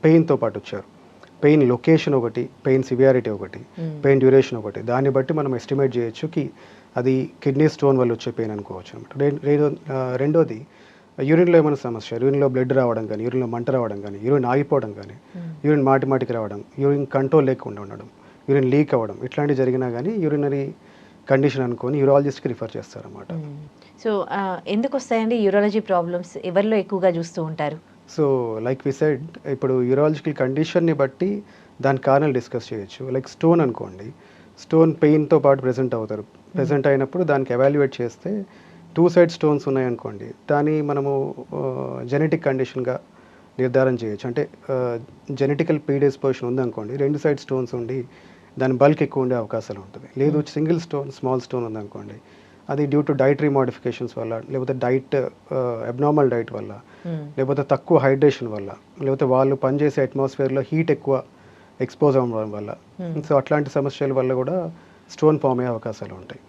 పెయిన్‌తో పాటు వచ్చారు. Pain location ఒకటి, పెయిన్ సివియారిటీ ఒకటి, పెయిన్ డ్యూరేషన్ ఒకటి. దాన్ని బట్టి మనం ఎస్టిమేట్ చేయొచ్చు అది కిడ్నీ స్టోన్ వల్ల వచ్చే పెయిన్ అనుకోవచ్చు అనమాట. రెండోది యూరిన్‌లో ఏమైనా సమస్య, యూరిన్‌లో బ్లడ్ రావడం కానీ, యూరిన్‌లో మంట రావడం కానీ, యూరిన్ ఆగిపోవడం కానీ, యూరిన్ మాటికి రావడం, యూరిన్ కంట్రోల్ లేకుండా ఉండడం, యూరిన్ లీక్ అవ్వడం ఇట్లాంటివి జరిగినా కానీ యూరినరీ కండిషన్ అనుకొని యూరాలజిస్ట్కి రిఫర్ చేస్తారన్నమాట. సో ఎందుకు వస్తాయండి యూరాలజీ ప్రాబ్లమ్స్? ఎవరిలో ఎక్కువగా చూస్తూ ఉంటారు? సో లైక్ వి సెడ్, ఇప్పుడు యూరాలజికల్ కండిషన్ని బట్టి దాని కారణాలు డిస్కస్ చేయొచ్చు. లైక్ స్టోన్ అనుకోండి, స్టోన్ పెయిన్తో పాటు ప్రెజెంట్ అవుతారు. ప్రెజెంట్ అయినప్పుడు దానికి ఎవాల్యుయేట్ చేస్తే 2 సైడ్ స్టోన్స్ ఉన్నాయనుకోండి, దాన్ని మనము జెనెటిక్ కండిషన్గా నిర్ధారణ చేయొచ్చు. అంటే జెనెటికల్ ప్రీడిస్పోజిషన్ ఉందనుకోండి, 2 సైడ్ స్టోన్స్ ఉండి దాని బల్క్ ఎక్కువ ఉండే అవకాశాలు ఉంటుంది. లేదు సింగిల్ స్టోన్, స్మాల్ స్టోన్ ఉందనుకోండి, అది డ్యూ టు డైటరీ మోడిఫికేషన్స్ వల్ల, లేకపోతే అబ్నార్మల్ డైట్ వల్ల, లేకపోతే తక్కువ హైడ్రేషన్ వల్ల, లేకపోతే వాళ్ళు పనిచేసే అట్మాస్ఫియర్లో హీట్ ఎక్కువ ఎక్స్పోజ్ అవ్వడం వల్ల, సో అట్లాంటి సమస్యల వల్ల కూడా స్టోన్ ఫామ్ అయ్యే అవకాశాలు ఉంటాయి.